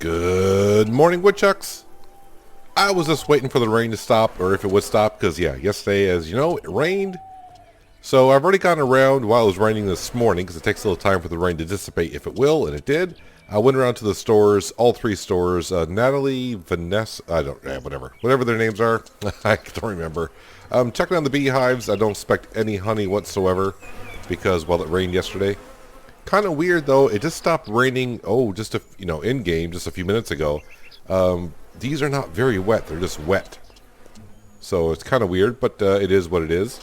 Good morning, woodchucks. I was just waiting for the rain to stop, or if it would stop, because yeah, yesterday, as you know, it rained. So I've already gone around while it was raining this morning, because it takes a little time for the rain to dissipate if it will, and it did. I went around to the stores, all three stores, Natalie, Vanessa, whatever their names are, I don't remember. Checking on the beehives. I don't expect any honey whatsoever, because, well, it rained yesterday. Kind of weird though, it just stopped raining, in game just a few minutes ago. These are not very wet, they're just wet. So it's kind of weird, but it is what it is.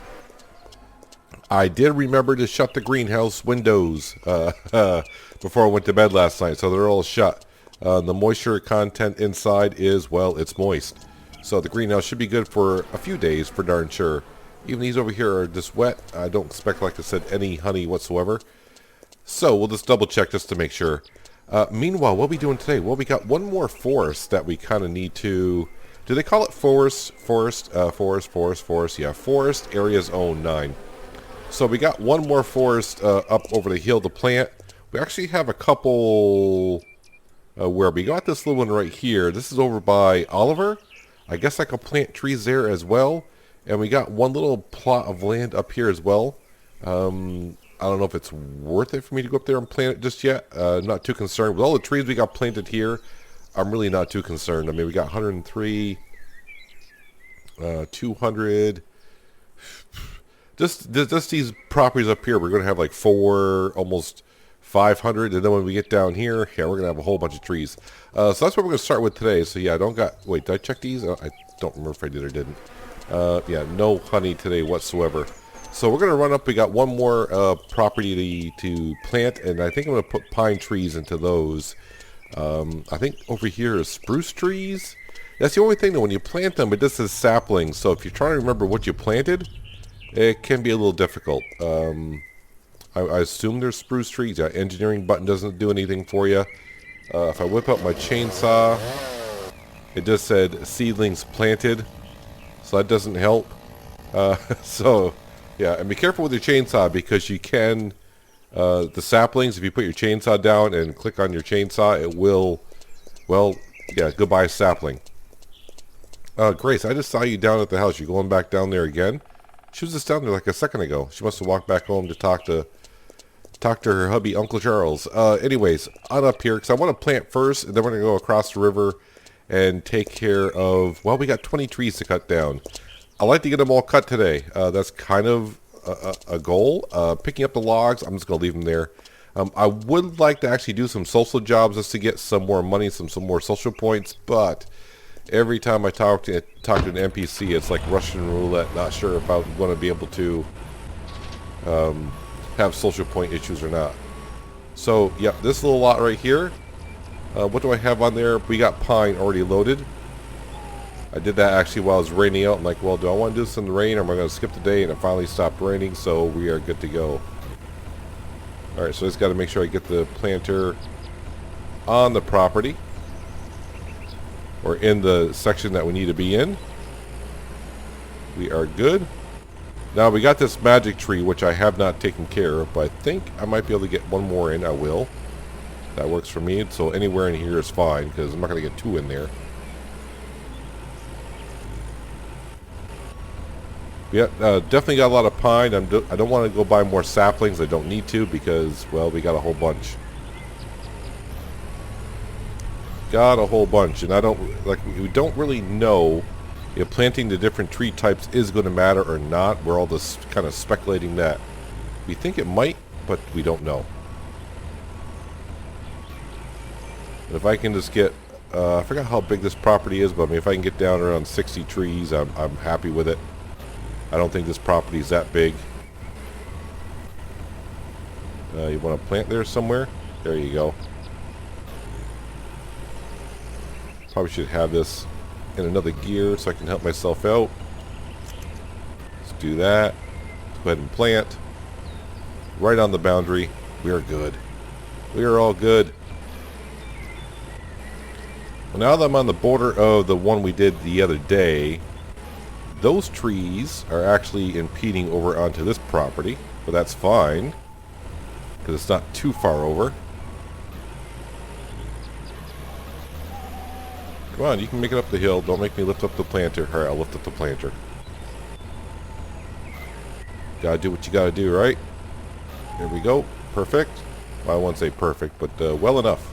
I did remember to shut the greenhouse windows before I went to bed last night, so they're all shut. The moisture content inside is, well, it's moist. So the greenhouse should be good for a few days for darn sure. Even these over here are just wet. I don't expect, like I said, any honey whatsoever. So we'll just double check just to make sure. Meanwhile, what are we doing today? Well, we got one more forest that we kind of need to... Do they call it forest? Forest. Yeah, forest area zone 9. So we got one more forest up over the hill to plant. We actually have a couple... where we got this little one right here. This is over by Oliver. I guess I could plant trees there as well. And we got one little plot of land up here as well. I don't know if it's worth it for me to go up there and plant it just yet. Not too concerned. With all the trees we got planted here, I'm really not too concerned. I mean, we got 103, 200. Just these properties up here, we're going to have like almost 500. And then when we get down here, yeah, we're going to have a whole bunch of trees. So that's what we're going to start with today. So yeah, wait, did I check these? I don't remember if I did or didn't. Yeah, no honey today whatsoever. So we're going to run up. We got one more property to plant, and I think I'm going to put pine trees into those. I think over here is spruce trees. That's the only thing, though. When you plant them, it just says saplings. So if you're trying to remember what you planted, it can be a little difficult. I assume there's spruce trees. Yeah, engineering button doesn't do anything for you. If I whip up my chainsaw, it just said seedlings planted. So that doesn't help. Yeah, and be careful with your chainsaw because you can, the saplings, if you put your chainsaw down and click on your chainsaw, it will, well, yeah, goodbye sapling. Grace, I just saw you down at the house. You're going back down there again? She was just down there like a second ago. She must have walked back home to talk to her hubby, Uncle Charles. Anyways, on up here, because I want to plant first, and then we're going to go across the river and take care of, well, we got 20 trees to cut down. I like to get them all cut today. That's kind of a goal. Picking up the logs, I'm just going to leave them there. I would like to actually do some social jobs just to get some more money, some more social points, but every time I talk to an NPC, it's like Russian roulette. Not sure if I'm going to be able to have social point issues or not. So, yeah, this little lot right here. What do I have on there? We got pine already loaded. I did that actually while it was raining out. I'm like, well, do I want to do this in the rain or am I going to skip the day? And it finally stopped raining, so we are good to go. Alright, so I just got to make sure I get the planter on the property. Or in the section that we need to be in. We are good. Now, we got this magic tree, which I have not taken care of, but I think I might be able to get one more in. I will. That works for me, so anywhere in here is fine, because I'm not going to get two in there. Yeah, definitely got a lot of pine. I don't want to go buy more saplings. I don't need to because, well, we got a whole bunch. Got a whole bunch, and we don't really know if planting the different tree types is going to matter or not. We're all just kind of speculating that. We think it might, but we don't know. But if I can just get, I forgot how big this property is, but I mean, if I can get down around 60 trees, I'm happy with it. I don't think this property is that big. You want to plant there somewhere? There you go. Probably should have this in another gear so I can help myself out. Let's do that. Let's go ahead and plant. Right on the boundary. We are good. We are all good. Well, now that I'm on the border of the one we did the other day, those trees are actually impeding over onto this property, but that's fine because it's not too far over. Come on, you can make it up the hill. Don't make me lift up the planter. Alright, I'll lift up the planter. Gotta do what you gotta do, right? There we go. Perfect. Well, I won't say perfect, but well enough.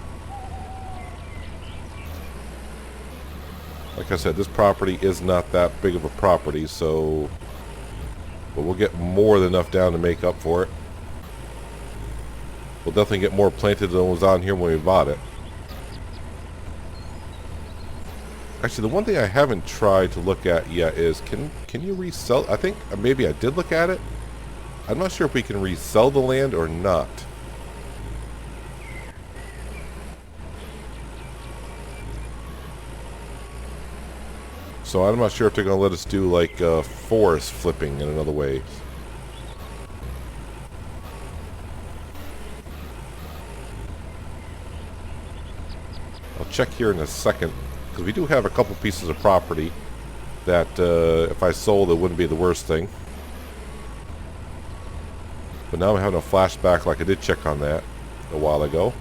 Like I said, this property is not that big of a property, so... But we'll get more than enough down to make up for it. We'll definitely get more planted than was on here when we bought it. Actually, the one thing I haven't tried to look at yet is, can you resell? I think maybe I did look at it. I'm not sure if we can resell the land or not. So I'm not sure if they're going to let us do like forest flipping in another way. I'll check here in a second, because we do have a couple pieces of property that if I sold, it wouldn't be the worst thing. But now I'm having a flashback like I did check on that a while ago.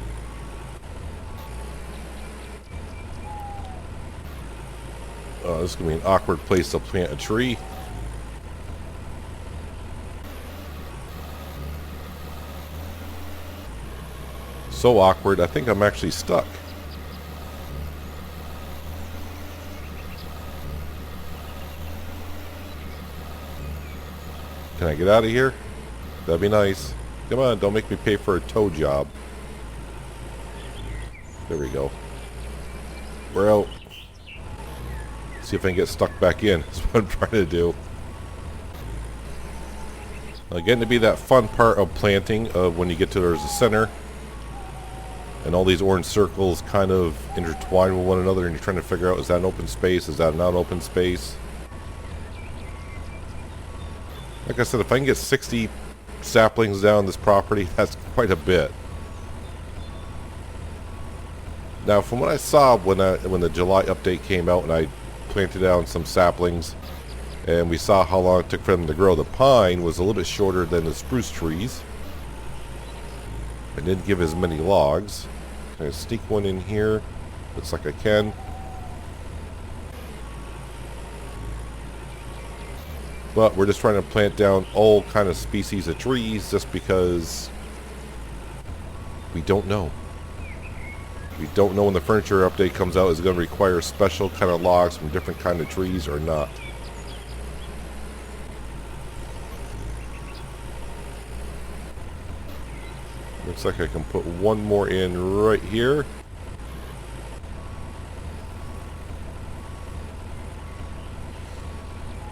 This is going to be an awkward place to plant a tree. So awkward, I think I'm actually stuck. Can I get out of here? That'd be nice. Come on, don't make me pay for a tow job. There we go. We're out. See if I can get stuck back in. That's what I'm trying to do. Now, getting to be that fun part of planting, of when you get to there's a center, and all these orange circles kind of intertwine with one another, and you're trying to figure out, is that an open space? Is that not an open space? Like I said, if I can get 60 saplings down this property, that's quite a bit. Now, from what I saw when the July update came out and I planted down some saplings, and we saw how long it took for them to grow, the pine was a little bit shorter than the spruce trees. I didn't give as many logs. Can I sneak one in here? Looks like I can. But we're just trying to plant down all kind of species of trees just because we don't know. We don't know when the furniture update comes out is it going to require special kind of logs from different kind of trees or not. Looks like I can put one more in right here.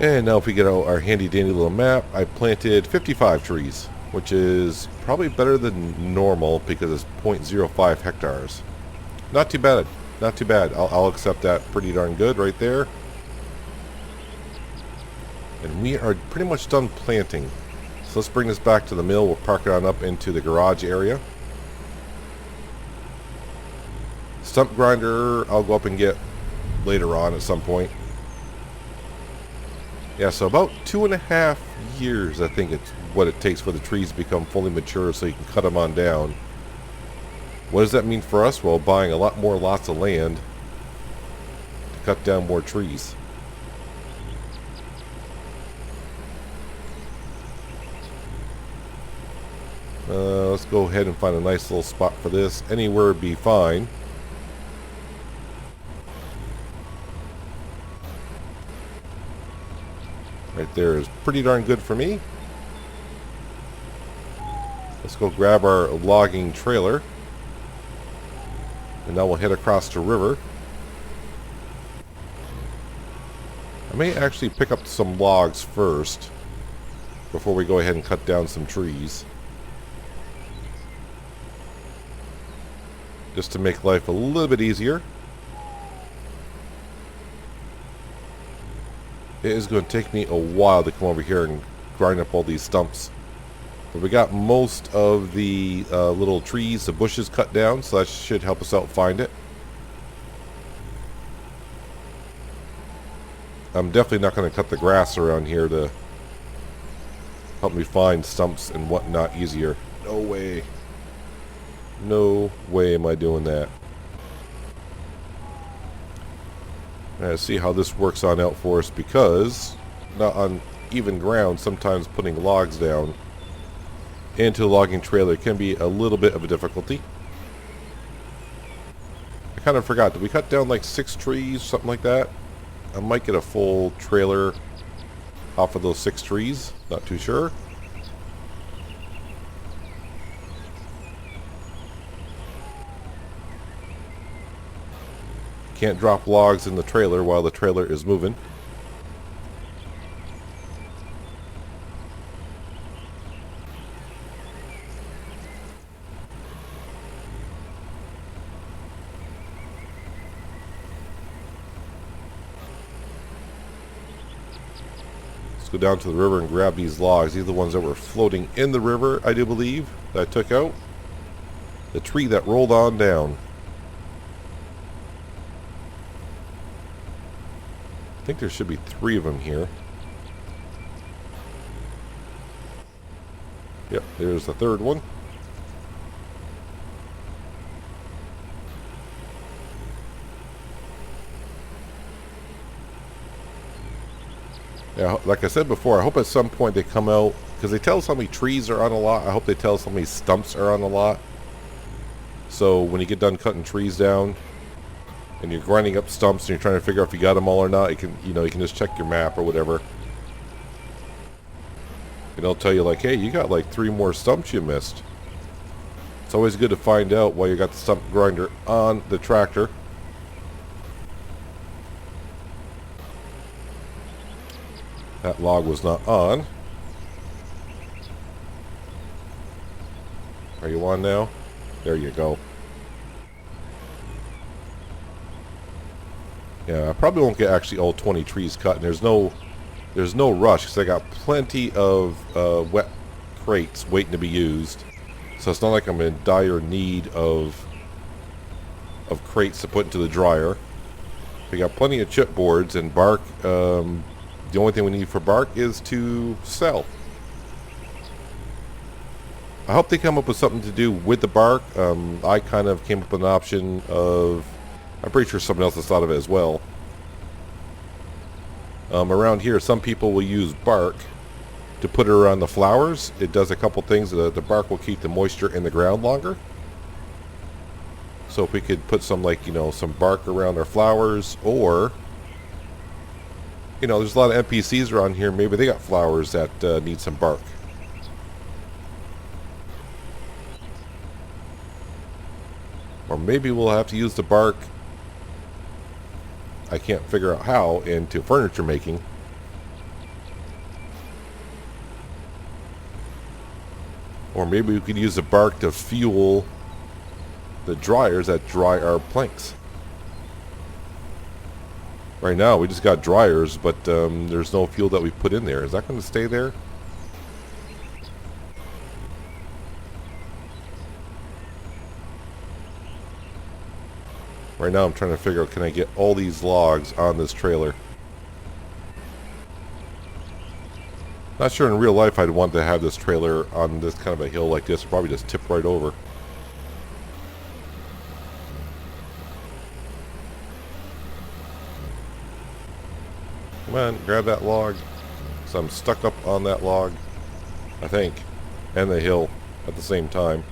And now if we get out our handy dandy little map, I planted 55 trees, which is probably better than normal because it's 0.05 hectares. Not too bad. Not too bad. I'll accept that. Pretty darn good right there. And we are pretty much done planting. So let's bring this back to the mill. We'll park it on up into the garage area. Stump grinder I'll go up and get later on at some point. Yeah, so about 2.5 years I think it's what it takes for the trees to become fully mature so you can cut them on down. What does that mean for us? Well, buying a lot more lots of land to cut down more trees. Let's go ahead and find a nice little spot for this. Anywhere would be fine. Right there is pretty darn good for me. Let's go grab our logging trailer. And now we'll head across the river. I may actually pick up some logs first before we go ahead and cut down some trees. Just to make life a little bit easier. It is going to take me a while to come over here and grind up all these stumps. But we got most of the little trees, the bushes cut down, so that should help us out find it. I'm definitely not going to cut the grass around here to help me find stumps and whatnot easier. No way. No way am I doing that. See how this works on out for us, because not on even ground, sometimes putting logs down into the logging trailer can be a little bit of a difficulty. I kind of forgot, did we cut down like 6 trees, something like that? I might get a full trailer off of those 6 trees, not too sure. Can't drop logs in the trailer while the trailer is moving. Let's go down to the river and grab these logs. These are the ones that were floating in the river, I do believe, that I took out. The tree that rolled on down. I think there should be 3 of them here. Yep, there's the 3rd one. Yeah, like I said before, I hope at some point they come out, because they tell us how many trees are on a lot. I hope they tell us how many stumps are on a lot. So when you get done cutting trees down, and you're grinding up stumps and you're trying to figure out if you got them all or not, you can just check your map or whatever. And they'll tell you like, hey, you got like 3 more stumps you missed. It's always good to find out while you got the stump grinder on the tractor. That log was not on. Are you on now? There you go. Yeah, I probably won't get actually all 20 trees cut, and there's no rush, because I got plenty of wet crates waiting to be used. So it's not like I'm in dire need of crates to put into the dryer. We got plenty of chipboards and bark. The only thing we need for bark is to sell. I hope they come up with something to do with the bark. I kind of came up with an option of, I'm pretty sure someone else has thought of it as well. Around here, some people will use bark to put it around the flowers. It does a couple things. The bark will keep the moisture in the ground longer. So if we could put some, like, some bark around our flowers, or, there's a lot of NPCs around here. Maybe they got flowers that need some bark. Or maybe we'll have to use the bark, I can't figure out how, into furniture making. Or maybe we could use the bark to fuel the dryers that dry our planks. Right now we just got dryers, but there's no fuel that we put in there. Is that going to stay there? Right now I'm trying to figure out, can I get all these logs on this trailer? Not sure in real life I'd want to have this trailer on this kind of a hill like this. Probably just tip right over. Come on, grab that log. So I'm stuck up on that log, I think, and the hill at the same time.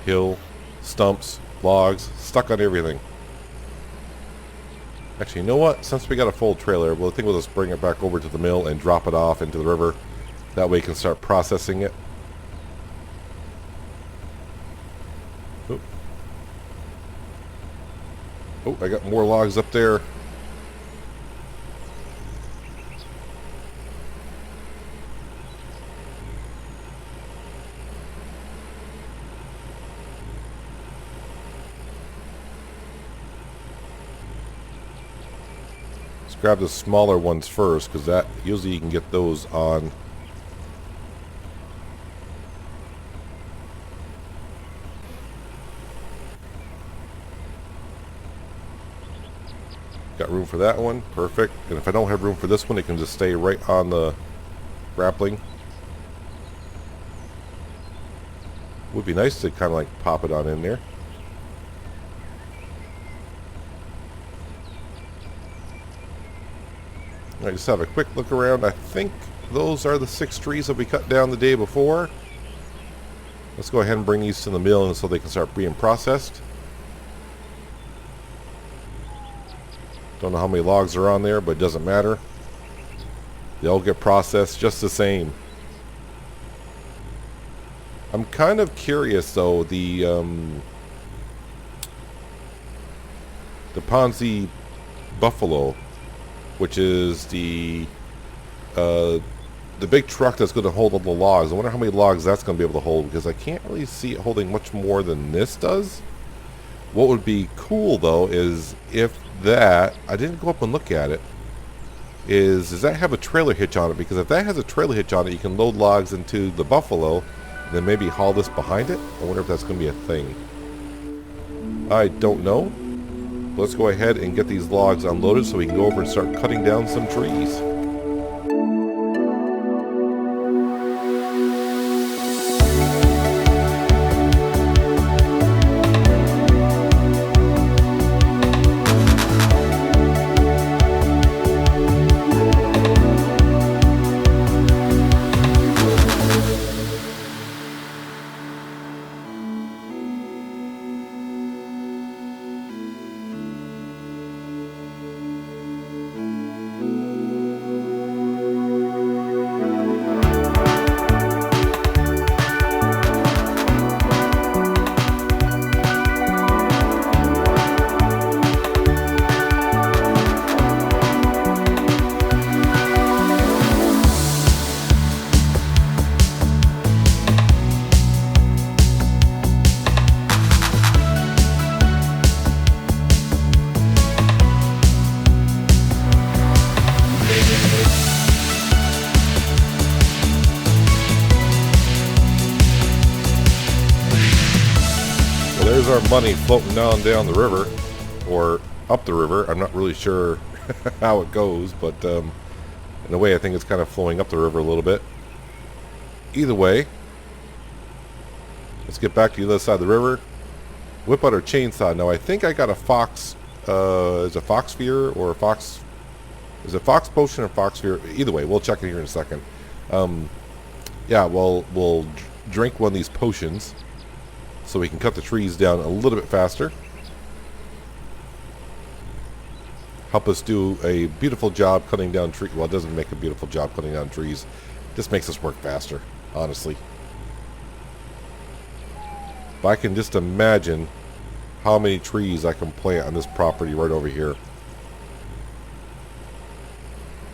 Hill, stumps, logs, stuck on everything. Actually, you know what? Since we got a full trailer, I think we'll just bring it back over to the mill and drop it off into the river. That way we can start processing it. Oh, oh, I got more logs up there. Grab the smaller ones first, because that usually you can get those on. Got room for that one, perfect. And if I don't have room for this one, it can just stay right on the grappling. Would be nice to kind of like pop it on in there. I just have a quick look around. I think those are the 6 trees that we cut down the day before. Let's go ahead and bring these to the mill and so they can start being processed. Don't know how many logs are on there, but it doesn't matter. They all get processed just the same. I'm kind of curious though, the Ponzi Buffalo, which is the big truck that's going to hold all the logs. I wonder how many logs that's going to be able to hold, because I can't really see it holding much more than this does. What would be cool though is if that, I didn't go up and look at it, does that have a trailer hitch on it? Because if that has a trailer hitch on it, you can load logs into the Buffalo and then maybe haul this behind it. I wonder if that's going to be a thing. I don't know. Let's go ahead and get these logs unloaded so we can go over and start cutting down some trees. There's our money floating down the river, or up the river. I'm not really sure how it goes, but in a way I think it's kind of flowing up the river a little bit. Either way, let's get back to the other side of the river. Whip out our chainsaw. Now I think I got a fox, is it fox fear or a fox, is it fox potion or fox fear? Either way, we'll check it here in a second. Yeah, well, we'll drink one of these potions so we can cut the trees down a little bit faster. Help us do a beautiful job cutting down trees. Well, it doesn't make a beautiful job cutting down trees. It just makes us work faster, honestly. If I can just imagine how many trees I can plant on this property right over here.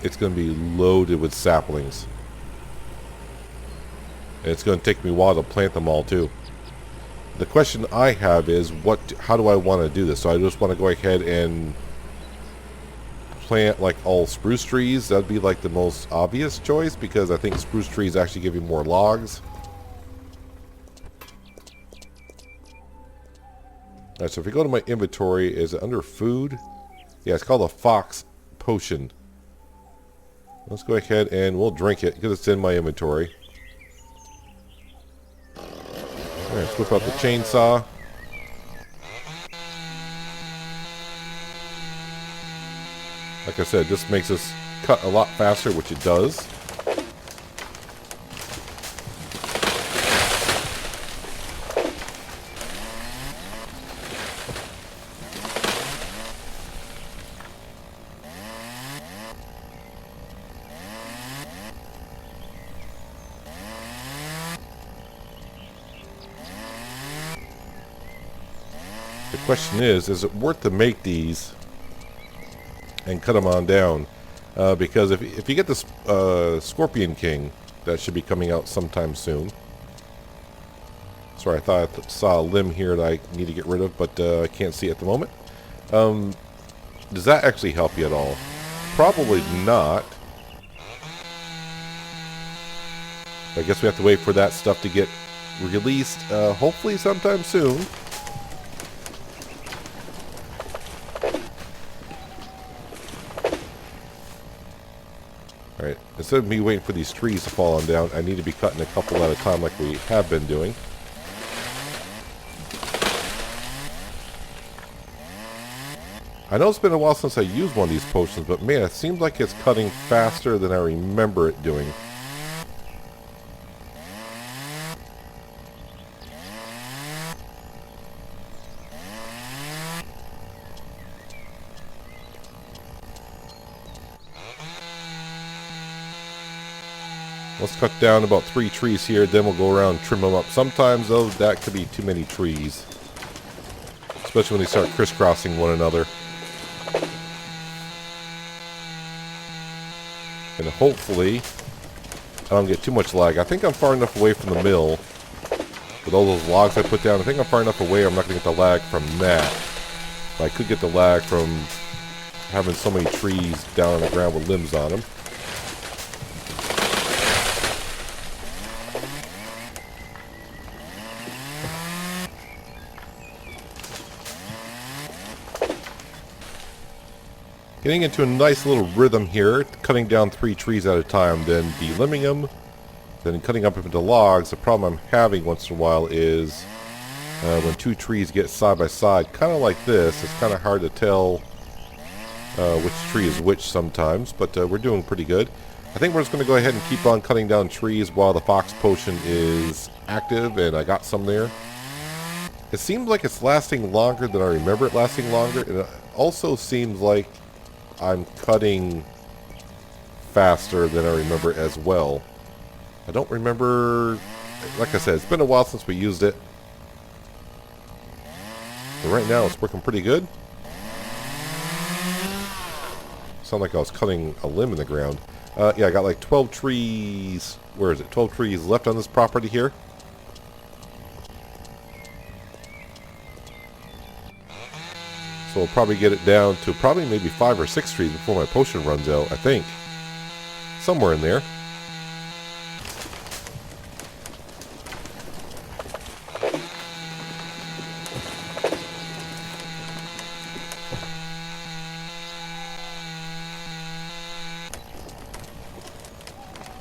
It's going to be loaded with saplings. And it's going to take me a while to plant them all too. The question I have is, how do I want to do this? So I just want to go ahead and plant like all spruce trees. That'd be like the most obvious choice, because I think spruce trees actually give you more logs. Alright, so if we go to my inventory, is it under food? Yeah, it's called a fox potion. Let's go ahead and we'll drink it because it's in my inventory. Alright, let's whip out the chainsaw. Like I said, this makes us cut a lot faster, which it does. The question is it worth to make these and cut them on down? Because if you get this Scorpion King, that should be coming out sometime soon. Sorry, I thought I saw a limb here that I need to get rid of, but I can't see it at the moment. Does that actually help you at all? Probably not. I guess we have to wait for that stuff to get released, hopefully sometime soon. Alright, instead of me waiting for these trees to fall on down, I need to be cutting a couple at a time like we have been doing. I know it's been a while since I used one of these potions, but man, it seems like it's cutting faster than I remember it doing. Let's cut down about 3 trees here, then we'll go around and trim them up. Sometimes, though, that could be too many trees. Especially when they start crisscrossing one another. And hopefully, I don't get too much lag. I think I'm far enough away from the mill. With all those logs I put down, I think I'm far enough away I'm not going to get the lag from that. But I could get the lag from having so many trees down on the ground with limbs on them. Getting into a nice little rhythm here, cutting down 3 trees at a time, then delimbing them, then cutting up into logs. The problem I'm having once in a while is when 2 trees get side by side, kind of like this, it's kind of hard to tell which tree is which sometimes, but we're doing pretty good. I think we're just going to go ahead and keep on cutting down trees while the fox potion is active, and I got some there. It seems like it's lasting longer than I remember it lasting longer, and it also seems like I'm cutting faster than I remember as well. I don't remember, like I said, it's been a while since we used it. But right now it's working pretty good. Sound like I was cutting a limb in the ground. Yeah, I got like 12 trees, where is it? 12 trees left on this property here. So we'll probably get it down to probably maybe 5 or 6 trees before my potion runs out, I think. Somewhere in there.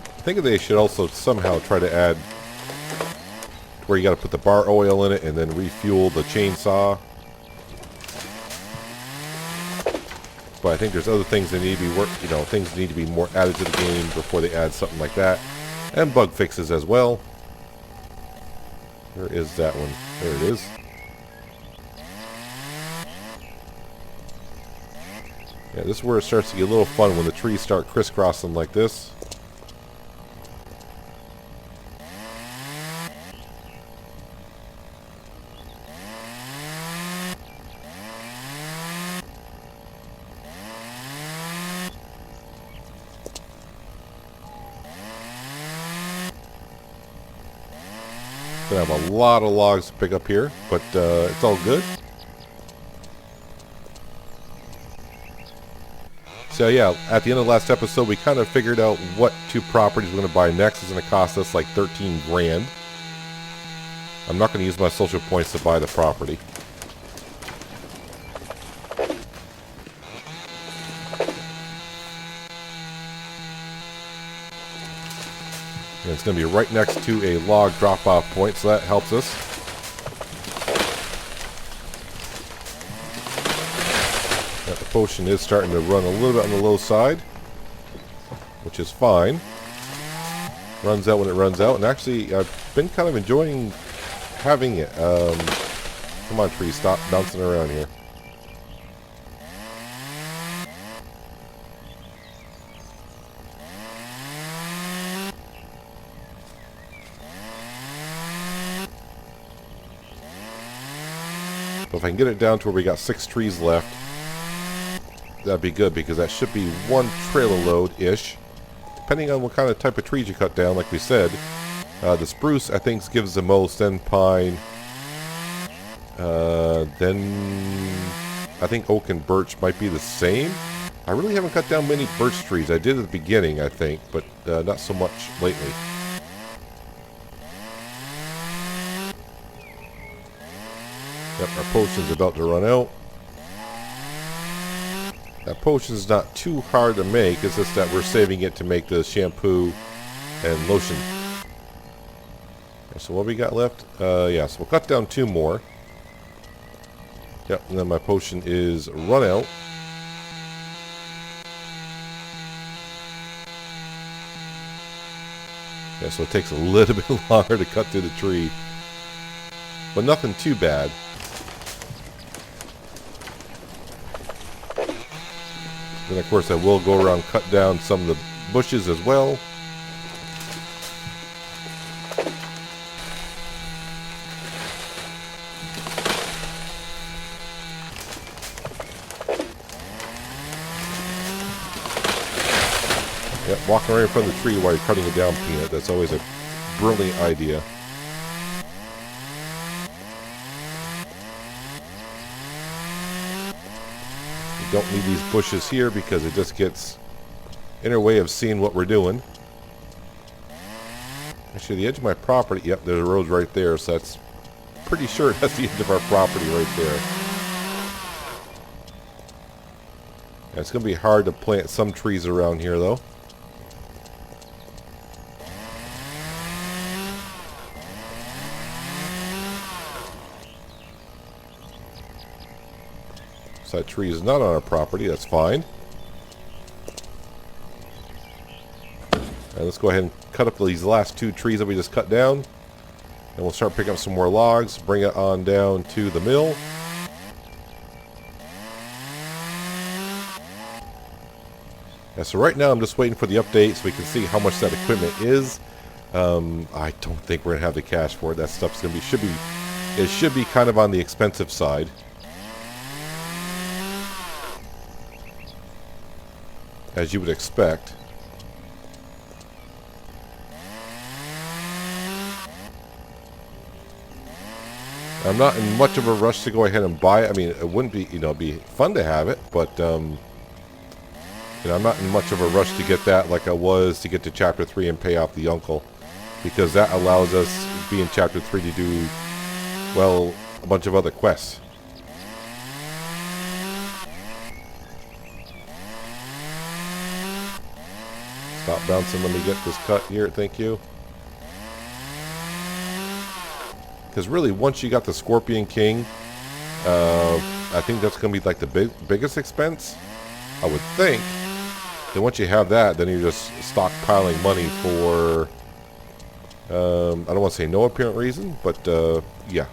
I think they should also somehow try to add where you got to put the bar oil in it and then refuel the chainsaw. But I think there's other things that need to be things need to be more added to the game before they add something like that. And bug fixes as well. Where is that one? There it is. Yeah, this is where it starts to get a little fun when the trees start crisscrossing like this. Gonna have a lot of logs to pick up here, but it's all good. So yeah, at the end of the last episode, we kind of figured out what 2 properties we're going to buy next. Is going to cost us like 13 grand. I'm not going to use my social points to buy the property. And it's going to be right next to a log drop-off point, so that helps us. Now, the potion is starting to run a little bit on the low side, which is fine. Runs out when it runs out, and actually, I've been kind of enjoying having it. Come on, tree, stop bouncing around here. So if I can get it down to where we got 6 trees left, that'd be good, because that should be 1 trailer load-ish. Depending on what kind of type of trees you cut down, like we said. The spruce, I think, gives the most, then pine. Then I think oak and birch might be the same. I really haven't cut down many birch trees. I did at the beginning, I think, but not so much lately. Yep, our potion's about to run out. That potion's not too hard to make. It's just that we're saving it to make the shampoo and lotion. So what we got left? Yeah, so we'll cut down 2 more. Yep, and then my potion is run out. Yeah, so it takes a little bit longer to cut through the tree. But nothing too bad. Then of course I will go around and cut down some of the bushes as well. Yep, walking right in front of the tree while you're cutting it down, Peanut. That's always a brilliant idea. You don't need these bushes here because it just gets in our way of seeing what we're doing. Actually, the edge of my property, yep, there's a road right there, so that's pretty sure that's the edge of our property right there. Yeah, it's going to be hard to plant some trees around here, though. So that tree is not on our property, that's fine. And let's go ahead and cut up these last two trees that we just cut down. And we'll start picking up some more logs, bring it on down to the mill. Yeah, so right now I'm just waiting for the update so we can see how much that equipment is. I don't think we're going to have the cash for it. That stuff's going to be, it should be kind of on the expensive side. As you would expect. I'm not in much of a rush to go ahead and buy it. I mean, it wouldn't be, it'd be fun to have it, but, I'm not in much of a rush to get that like I was to get to Chapter 3 and pay off the uncle. Because that allows us, being Chapter 3, to do, well, a bunch of other quests. Stop bouncing, let me get this cut here, thank you. Because really, once you got the Scorpion King, I think that's going to be like the biggest expense, I would think. Then once you have that, then you're just stockpiling money for, I don't want to say no apparent reason, but yeah.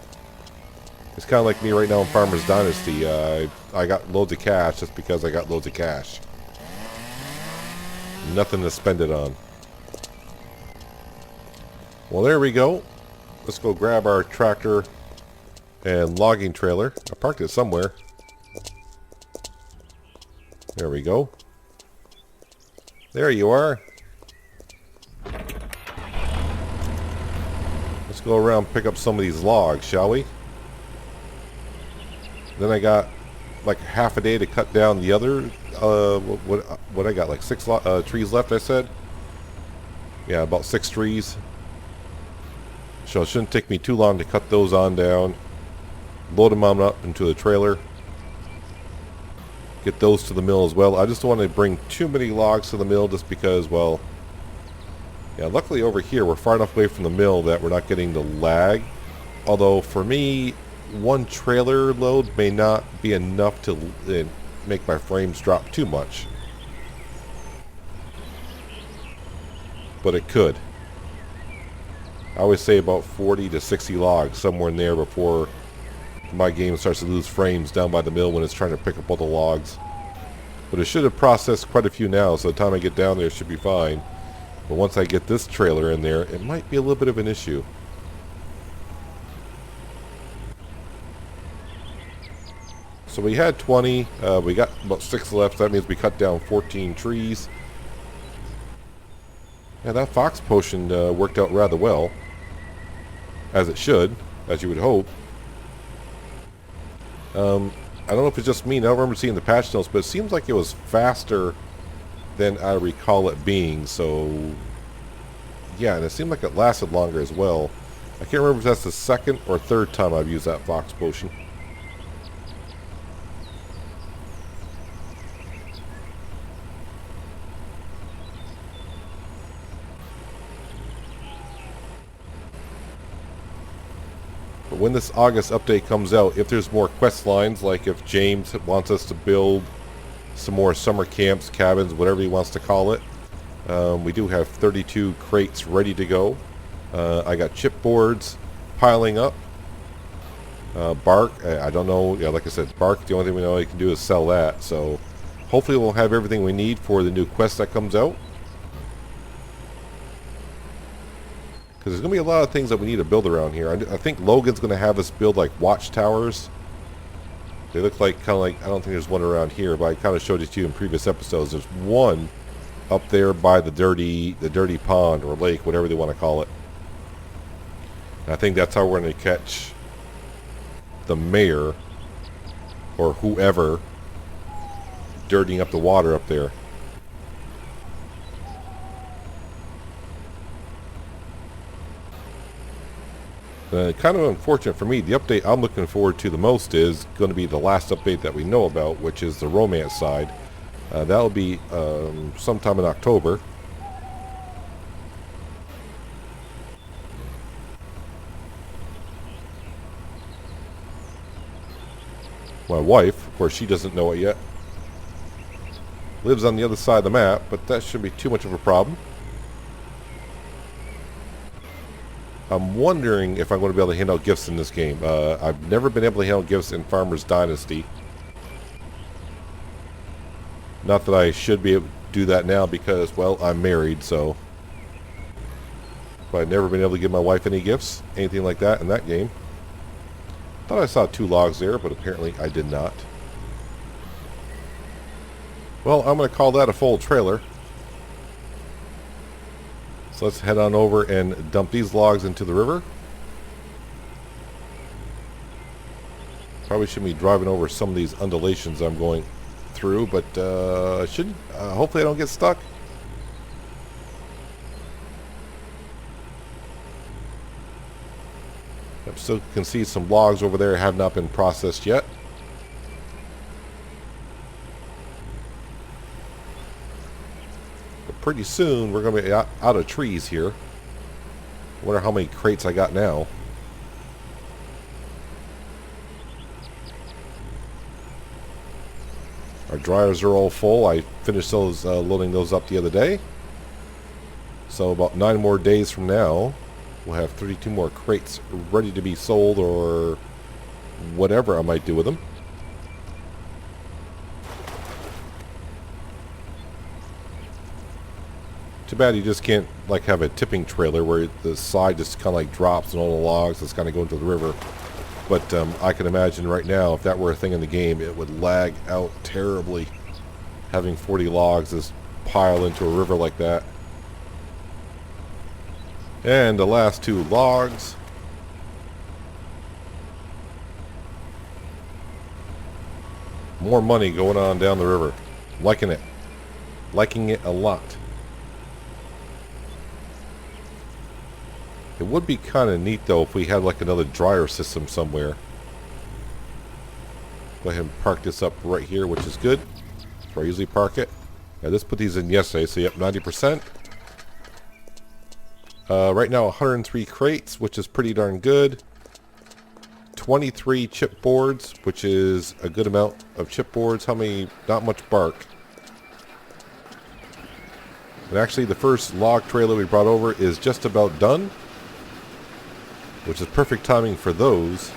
It's kind of like me right now in Farmer's Dynasty. I got loads of cash just because I got loads of cash. Nothing to spend it on. Well, there we go. Let's go grab our tractor and logging trailer. I parked it somewhere. There we go. There you are. Let's go around and pick up some of these logs, shall we? Then I got like half a day to cut down the other, what I got, like 6 trees left, I said? Yeah, about 6 trees. So it shouldn't take me too long to cut those on down, load them on up into the trailer, get those to the mill as well. I just don't want to bring too many logs to the mill just because, well, yeah, luckily over here we're far enough away from the mill that we're not getting the lag. Although for me, one trailer load may not be enough to make my frames drop too much. But it could. I always say about 40 to 60 logs, somewhere in there, before my game starts to lose frames down by the mill when it's trying to pick up all the logs. But it should have processed quite a few now, so the time I get down there it should be fine. But once I get this trailer in there, it might be a little bit of an issue. So we had 20, we got about 6 left, so that means we cut down 14 trees. Yeah, that fox potion worked out rather well. As it should, as you would hope. I don't know if it's just me, I don't remember seeing the patch notes, but it seems like it was faster than I recall it being, so yeah, and it seemed like it lasted longer as well. I can't remember if that's the second or third time I've used that fox potion. when this August update comes out, if there's more quest lines, like if James wants us to build some more summer camps, cabins, whatever he wants to call it, we do have 32 crates ready to go. I got chipboards piling up. Bark, I don't know. Yeah, like I said, bark, the only thing we know you can do is sell that. So hopefully we'll have everything we need for the new quest that comes out. Because there's going to be a lot of things that we need to build around here. I think Logan's going to have us build like watchtowers. They look like kind of like, I don't think there's one around here, but I kind of showed it to you in previous episodes. There's one up there by the dirty pond or lake, whatever they want to call it. And I think that's how we're going to catch the mayor or whoever dirtying up the water up there. Kind of unfortunate for me, the update I'm looking forward to the most is going to be the last update that we know about, which is the romance side. That'll be sometime in October. My wife, of course, she doesn't know it yet. Lives on the other side of the map, but that shouldn't be too much of a problem. I'm wondering if I'm going to be able to hand out gifts in this game. I've never been able to hand out gifts in Farmer's Dynasty. Not that I should be able to do that now because, well, I'm married, so... But I've never been able to give my wife any gifts, anything like that in that game. Thought I saw 2 logs there, but apparently I did not. Well, I'm going to call that a full trailer. So let's head on over and dump these logs into the river. Probably shouldn't be driving over some of these undulations I'm going through, but hopefully I don't get stuck. I still can see some logs over there have not been processed yet. But pretty soon we're going to be out of trees here. I wonder how many crates I got now. Our dryers are all full. I finished those loading those up the other day. So about 9 more days from now, we'll have 32 more crates ready to be sold or whatever I might do with them. Too bad you just can't like have a tipping trailer where the side just kind of like drops and all the logs just kind of go into the river. But I can imagine right now, if that were a thing in the game, it would lag out terribly. Having 40 logs just pile into a river like that. And the last 2 logs. More money going on down the river. Liking it. Liking it a lot. It would be kind of neat though if we had like another dryer system somewhere. Go ahead and park this up right here, which is good. That's where I usually park it. I just put these in yesterday, so yep, 90%. Right now 103 crates, which is pretty darn good. 23 chipboards, which is a good amount of chipboards. How many? Not much bark. And actually the first log trailer we brought over is just about done, which is perfect timing for those.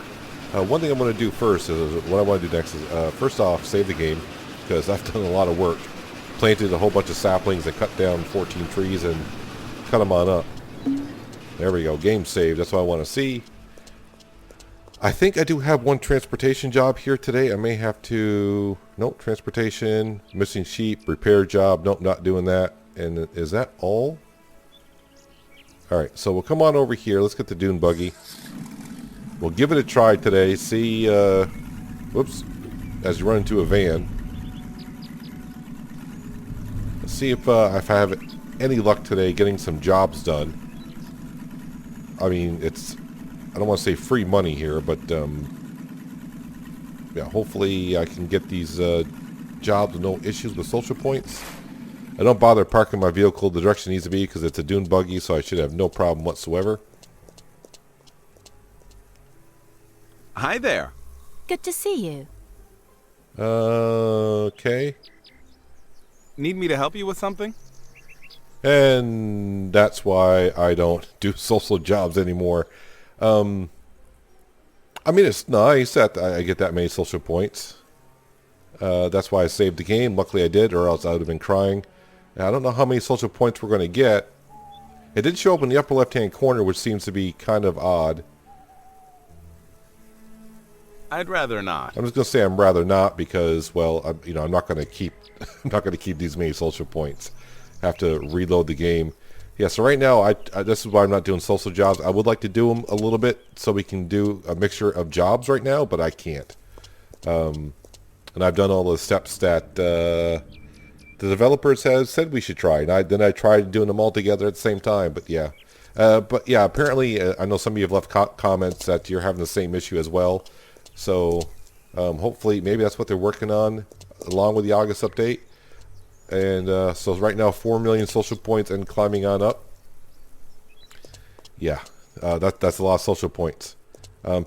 One thing I'm going to do first is, what I want to do next is, first off, save the game, because I've done a lot of work. Planted a whole bunch of saplings and cut down 14 trees and cut them on up. There we go, game saved, that's what I want to see. I think I do have one transportation job here today. I may have to, nope, transportation, missing sheep, repair job, nope, not doing that. And is that all? Alright, so we'll come on over here. Let's get the dune buggy. We'll give it a try today. See, whoops, as you run into a van. Let's see if I have any luck today getting some jobs done. I mean, it's, I don't want to say free money here, but, yeah, hopefully I can get these jobs with no issues with social points. I don't bother parking my vehicle the direction it needs to be because it's a dune buggy, so I should have no problem whatsoever. Hi there. Good to see you. Okay. Need me to help you with something? And that's why I don't do social jobs anymore. I mean, it's nice that I get that many social points. That's why I saved the game. Luckily I did, or else I would have been crying. Now, I don't know how many social points we're going to get. It did show up in the upper left-hand corner, which seems to be kind of odd. I'd rather not. I'm just going to say I'm rather not because, well, I'm not going to keep, I'm not going to keep these many social points. I have to reload the game. Yeah, so right now, this is why I'm not doing social jobs. I would like to do them a little bit so we can do a mixture of jobs right now, but I can't. And I've done all the steps that the developers have said we should try. And then I tried doing them all together at the same time, but yeah. But yeah, apparently, I know some of you have left comments that you're having the same issue as well. So hopefully, maybe that's what they're working on along with the August update. And so right now, 4 million social points and climbing on up. Yeah, that's a lot of social points.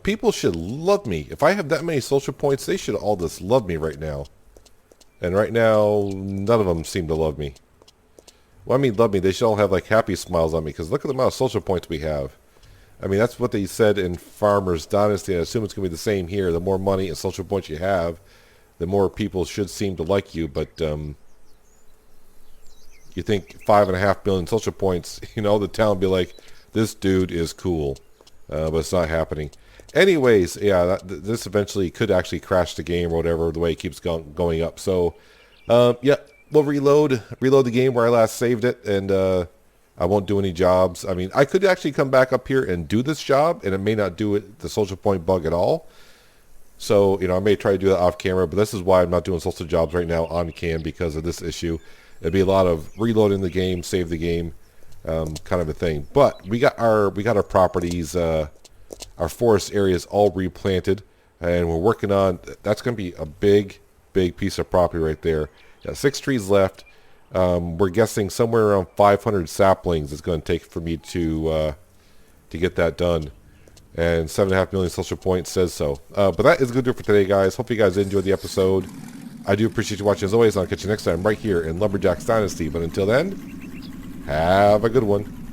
People should love me. If I have that many social points, they should all just love me right now. And right now, none of them seem to love me. Well, I mean, love me. They should all have like happy smiles on me because look at the amount of social points we have. I mean, that's what they said in Farmer's Dynasty. I assume it's going to be the same here. The more money and social points you have, the more people should seem to like you. But you think 5.5 billion social points, the town would be like, this dude is cool. But it's not happening. Anyways, yeah, this eventually could actually crash the game or whatever, the way it keeps going up. So, yeah, we'll reload the game where I last saved it, and I won't do any jobs. I mean, I could actually come back up here and do this job, and it may not do the social point bug at all. So, I may try to do that off camera, but this is why I'm not doing social jobs right now on cam because of this issue. It'd be a lot of reloading the game, save the game, kind of a thing. But we got our properties, our forest areas all replanted, and we're working on. That's going to be a big piece of property right there. Got 6 trees left. We're guessing somewhere around 500 saplings it's going to take for me to get that done. And 7.5 million social points says so. But that is going to do it for today, guys. Hope you guys enjoyed the episode. I do appreciate you watching as always. I'll catch you next time right here in Lumberjack's Dynasty. But until then, have a good one.